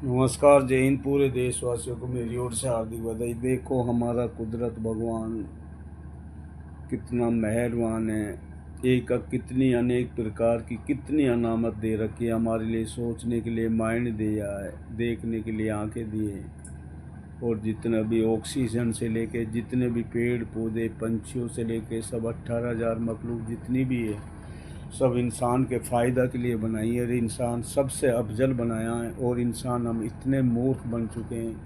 नमस्कार, जय हिंद। पूरे देशवासियों को मेरी ओर से हार्दिक बधाई। देखो हमारा कुदरत भगवान कितना मेहरबान है। एक कितनी अनेक प्रकार की कितनी अनामत दे रखी है हमारे लिए। सोचने के लिए माइंड दिया है, देखने के लिए आंखें दिए, और जितना भी ऑक्सीजन से लेके जितने भी पेड़ पौधे पंछियों से लेके सब 18,000 मखलूक जितनी भी है, सब इंसान के फ़ायदा के लिए बनाई है। और इंसान सबसे अफजल बनाया है। और इंसान हम इतने मूर्ख बन चुके हैं,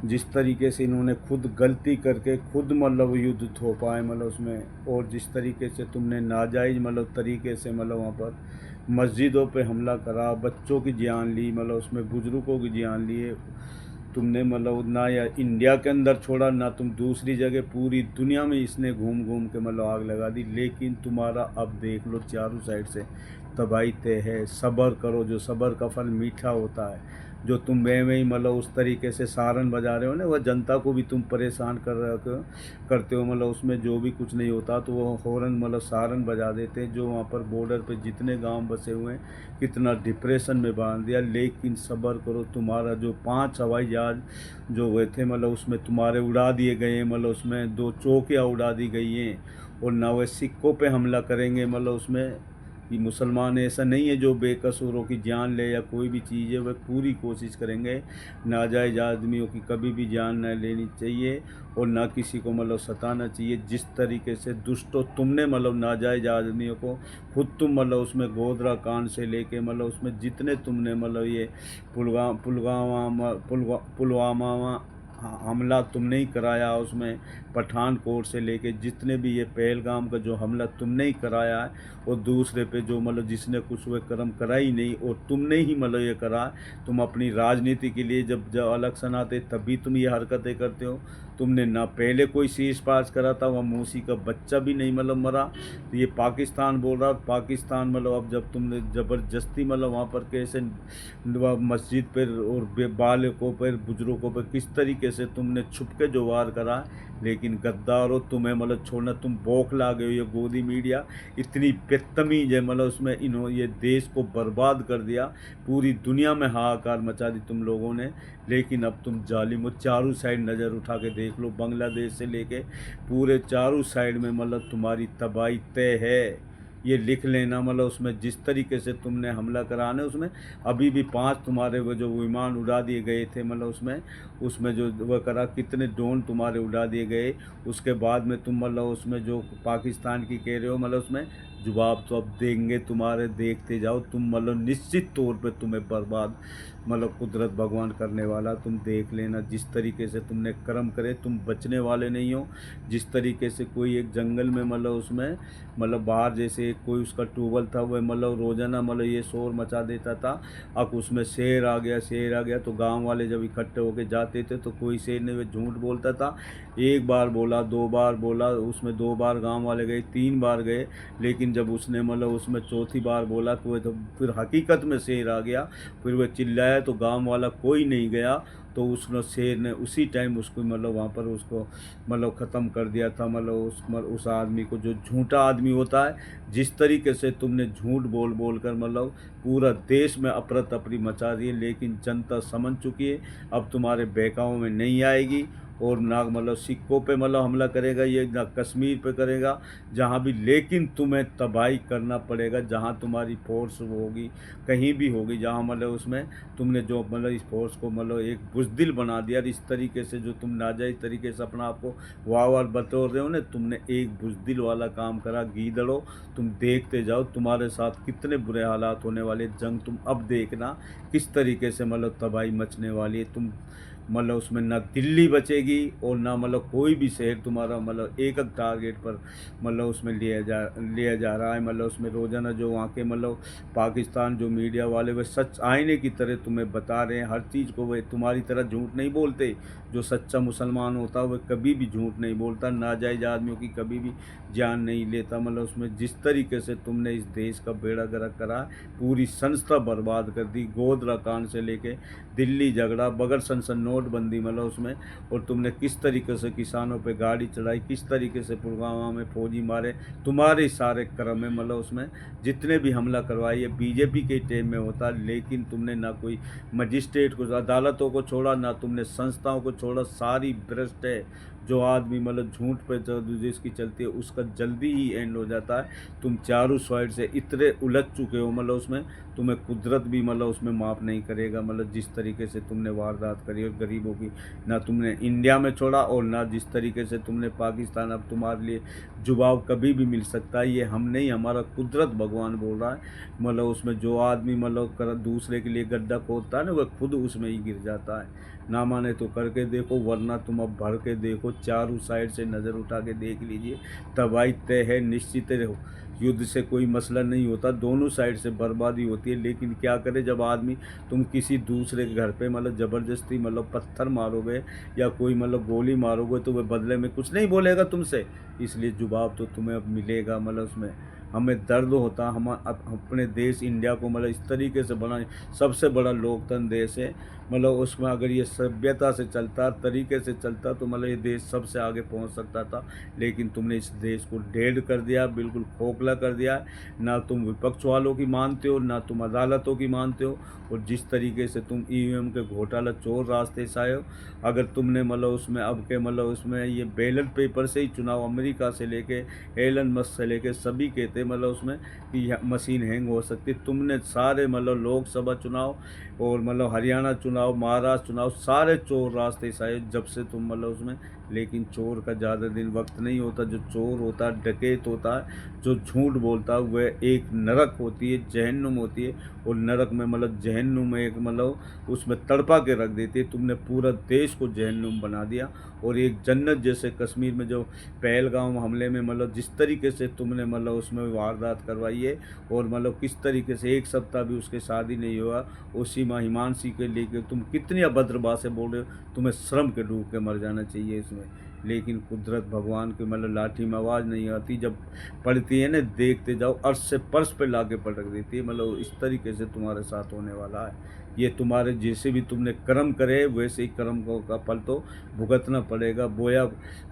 जिस तरीके से इन्होंने खुद गलती करके खुद मतलब युद्ध थोपा है मतलब उसमें। और जिस तरीके से तुमने नाजायज़ मतलब तरीके से मतलब वहाँ पर मस्जिदों पे हमला करा, बच्चों की जान ली, मतलब उसमें बुज़ुर्गों की जान लिए तुमने। मतलब ना या इंडिया के अंदर छोड़ा, ना तुम दूसरी जगह, पूरी दुनिया में इसने घूम घूम के मतलब आग लगा दी। लेकिन तुम्हारा अब देख लो चारों साइड से तबाही तय है। सब्र करो, जो सब्र का फल मीठा होता है। जो तुम में ही मतलब उस तरीके से सारन बजा रहे हो ना, वह जनता को भी तुम परेशान करते हो। मतलब उसमें जो भी कुछ नहीं होता तो वो हॉर्न मतलब सारन बजा देते हैं। जो वहाँ पर बॉर्डर पे जितने गांव बसे हुए हैं कितना डिप्रेशन में बांध दिया। लेकिन सब्र करो, तुम्हारा जो 5 हवाई जहाज जो हुए थे मतलब उसमें तुम्हारे उड़ा दिए गए हैं। मतलब उसमें 2 चौकियाँ उड़ा दी गई हैं। और ना वे सिक्कों पे हमला करेंगे मतलब उसमें कि मुसलमान ऐसा नहीं है जो बेकसूरों की जान ले या कोई भी चीज़ है, वह पूरी कोशिश करेंगे नाजायज़ आदमियों की कभी भी जान न लेनी चाहिए। और ना किसी को मतलब सताना चाहिए। जिस तरीके से दुष्टों तुमने मतलब नाजायज़ आदमियों को खुद तुम मतलब उसमें गोधरा कांड से लेके मतलब उसमें जितने तुमने मतलब ये पुलवामा हमला तुमने ही कराया। उसमें पठानकोट से लेके जितने भी ये पहलगाम का जो हमला तुमने ही कराया है। और दूसरे पे जो मतलब जिसने कुछ वह कर्म करा ही नहीं, और तुमने ही मतलब ये करा। तुम अपनी राजनीति के लिए जब जब इलेक्शन आते तभी तुम ये हरकतें करते हो। तुमने ना पहले कोई शीर्ष पास करा था, वह मूसी का बच्चा भी नहीं मतलब मरा। तो ये पाकिस्तान बोल रहा, पाकिस्तान मतलब अब जब तुमने ज़बरदस्ती मतलब वहाँ पर कैसे मस्जिद पर और बालकों पर बुजुर्गों पर किस तरीके से तुमने छुप के जो वार करा। लेकिन गद्दारों, तुम्हें मतलब छोड़ना, तुम बौखला गए हो। ये गोदी मीडिया इतनी बदतमीज है मतलब उसमें इन्होंने ये देश को बर्बाद कर दिया। पूरी दुनिया में हाहाकार मचा दी तुम लोगों ने। लेकिन अब तुम जालिम हो। चारों साइड नज़र उठा के देख लो, बांग्लादेश से लेके पूरे चारों साइड में मतलब तुम्हारी तबाही तय है। ये लिख लेना। मतलब उसमें जिस तरीके से तुमने हमला कराने उसमें अभी भी 5 तुम्हारे वो जो विमान उड़ा दिए गए थे मतलब उसमें उसमें जो वह करा, कितने ड्रोन तुम्हारे उड़ा दिए गए। उसके बाद में तुम मतलब उसमें जो पाकिस्तान की कह रहे हो मतलब उसमें जवाब तो अब देंगे तुम्हारे, देखते जाओ तुम। मतलब निश्चित तौर पे तुम्हें बर्बाद मतलब कुदरत भगवान करने वाला, तुम देख लेना। जिस तरीके से तुमने कर्म करे तुम बचने वाले नहीं हो। जिस तरीके से कोई एक जंगल में मतलब उसमें मतलब बाहर जैसे कोई उसका ट्यूबवेल था, वह मतलब रोज़ाना मतलब ये शोर मचा देता था। अब उसमें शेर आ गया, शेर आ गया, तो गांव वाले जब इकट्ठे होके जाते थे तो कोई शेर ने वह झूठ बोलता था। एक बार बोला, 2 बार बोला, उसमें 2 बार गांव वाले गए, 3 बार गए। लेकिन जब उसने मतलब उसमें चौथी बार बोला तो वह तो फिर हकीकत में शेर आ गया। फिर वह चिल्लाया तो गांव वाला कोई नहीं गया। तो उसने शेर ने उसी टाइम उसको मतलब वहाँ पर उसको मतलब ख़त्म कर दिया था। मतलब उस आदमी को जो झूठा आदमी होता है। जिस तरीके से तुमने झूठ बोल बोल कर मतलब पूरा देश में अफरा तफरी मचा दी है। लेकिन जनता समझ चुकी है, अब तुम्हारे बहकाओं में नहीं आएगी। और ना मतलब सिक्कों पे मतलब हमला करेगा ये, ना कश्मीर पे करेगा, जहाँ भी। लेकिन तुम्हें तबाही करना पड़ेगा जहाँ तुम्हारी फोर्स होगी, कहीं भी होगी जहाँ मतलब उसमें तुमने जो मतलब इस फोर्स को मतलब एक बुज़दिल बना दिया। इस तरीके से जो तुम नाजायज़ तरीके से अपना आपको वाह वाह बतौर रहे हो ना, तुमने एक बुज़दिल वाला काम करा। गीदड़ो, तुम देखते जाओ तुम्हारे साथ कितने बुरे हालात होने वाले। जंग तुम अब देखना किस तरीके से मतलब तबाही मचने वाली है। तुम मतलब उसमें ना दिल्ली बचेगी और ना मतलब कोई भी शहर तुम्हारा मतलब एक टारगेट पर मतलब उसमें लिया जा रहा है। मतलब उसमें रोज़ाना जो वहाँ के मतलब पाकिस्तान जो मीडिया वाले वे सच आईने की तरह तुम्हें बता रहे हैं हर चीज़ को। वे तुम्हारी तरह झूठ नहीं बोलते। जो सच्चा मुसलमान होता है वह कभी भी झूठ नहीं बोलता, नाजायज़ आदमियों की कभी भी जान नहीं लेता। मतलब उसमें जिस तरीके से तुमने इस देश का बेड़ा गर्क करा, पूरी संस्था बर्बाद कर दी। गोधरा कांड से लेके दिल्ली झगड़ा, बगैर सनसनी नोटबंदी मतलब उसमें, और तुमने किस तरीके से किसानों पे गाड़ी चढ़ाई, किस तरीके से पुलवामा में फौजी मारे, तुम्हारे सारे क्रम में मतलब उसमें जितने भी हमला करवाए ये बीजेपी के टाइम में होता, लेकिन तुमने ना कोई मजिस्ट्रेट को, अदालतों को छोड़ा, ना तुमने संस्थाओं को छोड़ा, सारी भ्रष्ट है। जो आदमी मतलब झूठ पे जिसकी चलती है उसका जल्दी ही एंड हो जाता है। तुम चारों साइड से इतने उलझ चुके हो मतलब उसमें, तुम्हें कुदरत भी मतलब उसमें माफ़ नहीं करेगा। मतलब जिस तरीके से तुमने वारदात करी और गरीबों की, ना तुमने इंडिया में छोड़ा और ना जिस तरीके से तुमने पाकिस्तान, अब तुम्हारे लिए जवाब कभी भी मिल सकता है। ये हम नहीं, हमारा कुदरत भगवान बोल रहा है। मतलब उसमें जो आदमी मतलब दूसरे के लिए गड्ढा खोदता है ना, वह खुद उसमें ही गिर जाता है। ना माने तो करके देखो, वरना तुम अब भर के देखो, चारों साइड से नज़र उठा के देख लीजिए, तबाही तय है, निश्चित है। युद्ध से कोई मसला नहीं होता, दोनों साइड से बर्बादी होती है। लेकिन क्या करे, जब आदमी तुम किसी दूसरे के घर पे मतलब ज़बरदस्ती मतलब पत्थर मारोगे या कोई मतलब गोली मारोगे, तो वह बदले में कुछ नहीं बोलेगा तुमसे, इसलिए जवाब तो तुम्हें अब मिलेगा। मतलब उसमें हमें दर्द होता, हम अपने देश इंडिया को मतलब इस तरीके से बनाए, सबसे बड़ा लोकतंत्र देश है। मतलब उसमें अगर ये सभ्यता से चलता, तरीके से चलता, तो मतलब ये देश सबसे आगे पहुंच सकता था। लेकिन तुमने इस देश को डेड कर दिया, बिल्कुल खोखला कर दिया। ना तुम विपक्ष वालों की मानते हो, ना तुम अदालतों की मानते हो, और जिस तरीके से तुम ईवीएम के घोटाला चोर रास्ते से आए हो। अगर तुमने मतलब उसमें अब के मतलब उसमें ये बैलेट पेपर से ही चुनाव, अमेरिका से लेके एलन मस्क से लेके सभी कहते मतलब उसमें कि मशीन हैंग हो सकती। तुमने सारे मतलब लोकसभा चुनाव और मतलब हरियाणा चुनाव, महाराष्ट्र चुनाव, सारे चोर रास्ते से आए जब से तुम मतलब उसमें। लेकिन चोर का ज़्यादा दिन वक्त नहीं होता। जो चोर होता है, डकैत होता है, जो झूठ बोलता है, वह एक नरक होती है, जहन्नुम होती है। और नरक में मतलब जहन्नुम में एक मतलब उसमें तड़पा के रख देती है। तुमने पूरा देश को जहन्नुम बना दिया। और एक जन्नत जैसे कश्मीर में जो पहलगाम हमले में मतलब जिस तरीके से तुमने मतलब उसमें वारदात करवाई है, और मतलब किस तरीके से एक सप्ताह भी उसके शादी नहीं हुआ, उसी माँ हिमांशी के लेके तुम कितनी अभद्र बातें बोल रहे हो। तुम्हें श्रम के डूब के मर जाना चाहिए इसमें। लेकिन कुदरत भगवान के मतलब लाठी में आवाज़ नहीं आती, जब पड़ती है ना, देखते जाओ, अर्श से पर्श पे ला के पटक देती है। मतलब इस तरीके से तुम्हारे साथ होने वाला है। ये तुम्हारे जैसे भी तुमने कर्म करे, वैसे ही कर्म का फल तो भुगतना पड़ेगा। बोया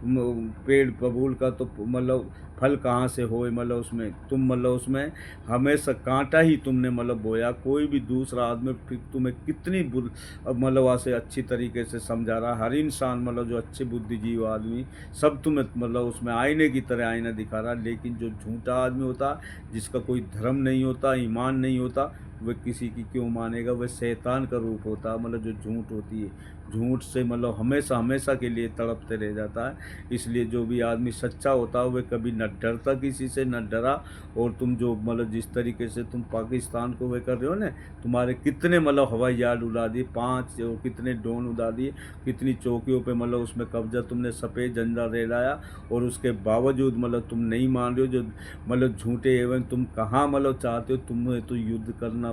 पेड़ बबूल का तो मतलब फल कहाँ से होए, मतलब उसमें तुम मतलब उसमें हमेशा कांटा ही तुमने मतलब बोया। कोई भी दूसरा आदमी फिर तुम्हें कितनी मतलब वहाँ से अच्छी तरीके से समझा रहा, हर इंसान मतलब जो अच्छे बुद्धिजीवी आदमी, सब तुम्हें मतलब उसमें आईने की तरह आईना दिखा रहा। लेकिन जो झूठा आदमी होता, जिसका कोई धर्म नहीं होता, ईमान नहीं होता, वह किसी की क्यों मानेगा। वह शैतान का रूप होता है। मतलब जो झूठ होती है, झूठ से मतलब हमेशा हमेशा के लिए तड़पते रह जाता है। इसलिए जो भी आदमी सच्चा होता है, वह कभी न डरता, किसी से न डरा। और तुम जो मतलब जिस तरीके से तुम पाकिस्तान को वह कर रहे हो ना, तुम्हारे कितने मतलब हवाई जहाज उड़ा दिए, 5 और कितने ड्रोन उड़ा दिए, कितनी चौकियों पे मतलब उसमें कब्जा तुमने सफ़ेद झंडा लहराया। और उसके बावजूद मतलब तुम नहीं मान रहे हो, जो मतलब झूठे एवं तुम कहाँ मतलब चाहते हो। तुम्हें तो युद्ध करना,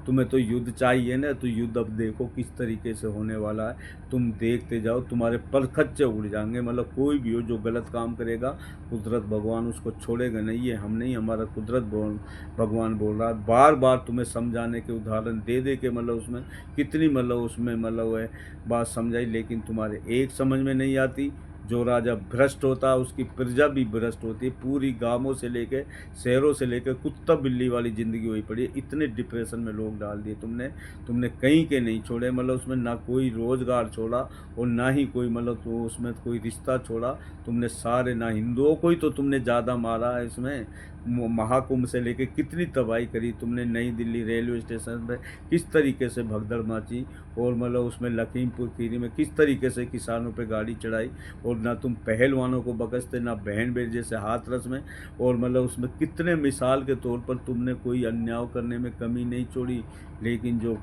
तुम्हें तो युद्ध चाहिए ना, तो युद्ध अब देखो किस तरीके से होने वाला है। तुम देखते जाओ, तुम्हारे परखच्चे उड़ जाएंगे। मतलब कोई भी हो जो गलत काम करेगा, कुदरत भगवान उसको छोड़ेगा नहीं। ये हम नहीं, हमारा कुदरत भगवान बोल रहा है। बार बार तुम्हें समझाने के उदाहरण दे दे के मतलब उसमें कितनी मतलब उसमें मतलब है बात समझाई, लेकिन तुम्हारे एक समझ में नहीं आती। जो राजा भ्रष्ट होता है, उसकी प्रजा भी भ्रष्ट होती है। पूरी गांवों से लेके शहरों से लेकर कुत्ता बिल्ली वाली ज़िंदगी हुई पड़ी है। इतने डिप्रेशन में लोग डाल दिए तुमने कहीं के नहीं छोड़े। मतलब उसमें ना कोई रोज़गार छोड़ा, और ना ही कोई मतलब तो उसमें कोई रिश्ता छोड़ा। तुमने सारे, ना हिंदुओं को ही तो तुमने ज़्यादा मारा है इसमें। महाकुंभ से लेके कितनी तबाही करी तुमने। नई दिल्ली रेलवे स्टेशन पर किस तरीके से भगदड़ मची, और मतलब उसमें लखीमपुर खीरी में किस तरीके से किसानों पे गाड़ी चढ़ाई। और ना तुम पहलवानों को बकसते, ना बहन बेट जैसे हाथरस में। और मतलब उसमें कितने मिसाल के तौर पर तुमने कोई अन्याय करने में कमी नहीं छोड़ी। लेकिन जो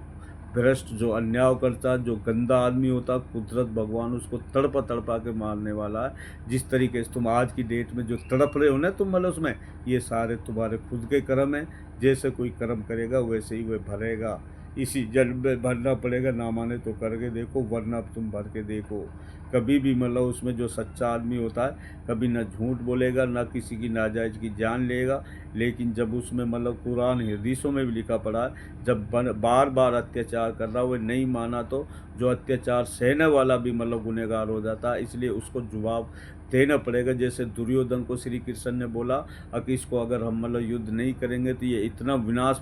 भ्रष्ट, जो अन्याय करता, जो गंदा आदमी होता, कुदरत भगवान उसको तड़पा तड़पा के मारने वाला है। जिस तरीके से तुम आज की डेट में जो तड़प रहे हो ना तुम मतलब उसमें, ये सारे तुम्हारे खुद के कर्म हैं। जैसे कोई कर्म करेगा वैसे ही वह भरेगा। इसी जन्म में भरना पड़ेगा, ना माने तो करके देखो, वरना तुम भर के देखो। कभी भी मतलब उसमें जो सच्चा आदमी होता है कभी ना झूठ बोलेगा, ना किसी की नाजायज़ की जान लेगा। लेकिन जब उसमें मतलब कुरान हदीसों में भी लिखा पड़ा है, जब बार बार अत्याचार कर रहा वो नहीं माना तो जो अत्याचार सहने वाला भी मतलब गुनहगार हो जाता है, इसलिए उसको जवाब देना पड़ेगा। जैसे दुर्योधन को श्री कृष्ण ने बोला कि इसको अगर हम मतलब युद्ध नहीं करेंगे तो ये इतना विनाश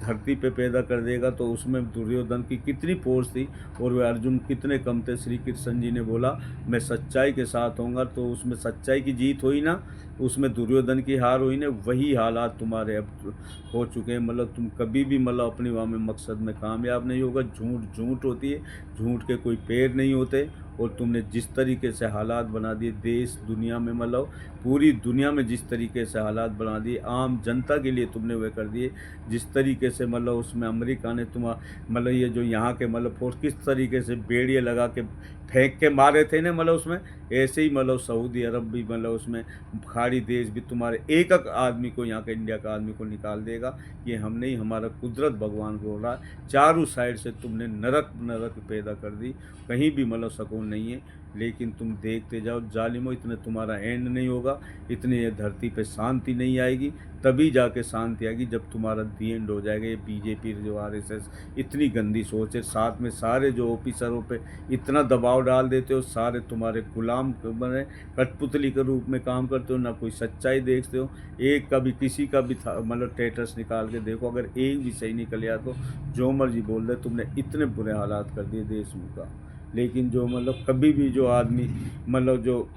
धरती पे पैदा कर देगा, तो उसमें दुर्योधन की कितनी फोर्स थी और वह अर्जुन कितने कम थे। श्री कृष्ण जी ने बोला मैं सच्चाई के साथ होऊंगा, तो उसमें सच्चाई की जीत हुई ना, उसमें दुर्योधन की हार हुई ना। वही हालात तुम्हारे अब हो चुके हैं। मतलब तुम कभी भी मतलब अपनी वहाँ में मकसद में कामयाब नहीं होगा। झूठ झूठ होती है, झूठ के कोई पैर नहीं होते। और तुमने जिस तरीके से हालात बना दिए देश दुनिया में, मतलब पूरी दुनिया में जिस तरीके से हालात बना दिए आम जनता के लिए तुमने वह कर दिए, जिस तरीके से मतलब उसमें अमेरिका ने मतलब ये जो यहाँ के मतलब फोर्स किस तरीके से बेड़िए लगा के फेंक के मारे थे ना, मतलब उसमें ऐसे ही मतलब सऊदी अरब भी मतलब उसमें खाड़ी देश भी तुम्हारे एक एक आदमी को, यहाँ के इंडिया का आदमी को निकाल देगा। ये हम नहीं, हमारा कुदरत भगवान बोल रहा है। चारों साइड से तुमने नरक नरक पैदा कर दी, कहीं भी मतलब सुकून नहीं है। लेकिन तुम देखते जाओ जालिमो, इतने तुम्हारा एंड नहीं होगा, इतने ये धरती पे शांति नहीं आएगी। तभी जाके शांति आएगी जब तुम्हारा दी एंड हो जाएगा। ये बीजेपी जो आरएसएस इतनी गंदी सोच है, साथ में सारे जो ऑफिसरों पे इतना दबाव डाल देते हो, सारे तुम्हारे गुलाम बने कठपुतली के रूप में काम करते हो, ना कोई सच्चाई देखते हो। एक का भी किसी का भी मतलब स्टेटस निकाल के देखो, अगर एक भी सही निकल गया तो जो मर्जी बोल रहे, तुमने इतने बुरे हालात कर दिए देश में का। लेकिन जो मतलब कभी भी जो आदमी मतलब जो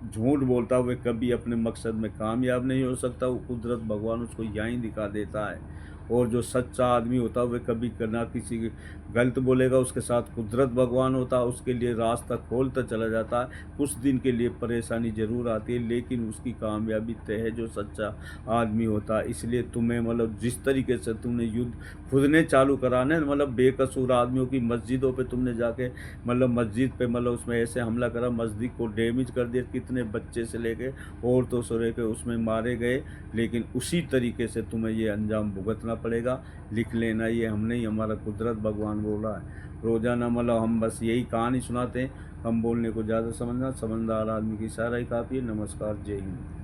झूठ बोलता है वह कभी अपने मकसद में कामयाब नहीं हो सकता। वो कुदरत भगवान उसको यहीं दिखा देता है। और जो सच्चा आदमी होता है वह कभी ना किसी की गलत बोलेगा, उसके साथ कुदरत भगवान होता है, उसके लिए रास्ता खोलता चला जाता है। कुछ दिन के लिए परेशानी ज़रूर आती है, लेकिन उसकी कामयाबी तय है जो सच्चा आदमी होता है। इसलिए तुम्हें मतलब जिस तरीके से तुमने युद्ध खुद ने चालू कराने, मतलब बेकसूर आदमियों की मस्जिदों पे तुमने जाके मतलब मस्जिद पे मतलब उसमें ऐसे हमला करा, मस्जिद को डैमेज कर दिया, कितने बच्चे से लेके औरतों से लेके उसमें मारे गए। लेकिन उसी तरीके से तुम्हें ये अंजाम भुगतना पड़ेगा। लिख लेना, ये हम नहीं, हमारा कुदरत भगवान बोल रहा है। रोज़ाना मतलब हम बस यही कहानी सुनाते हैं, हम बोलने को ज़्यादा समझदार आदमी की इशारा ही काफ़ी है। नमस्कार, जय हिंद।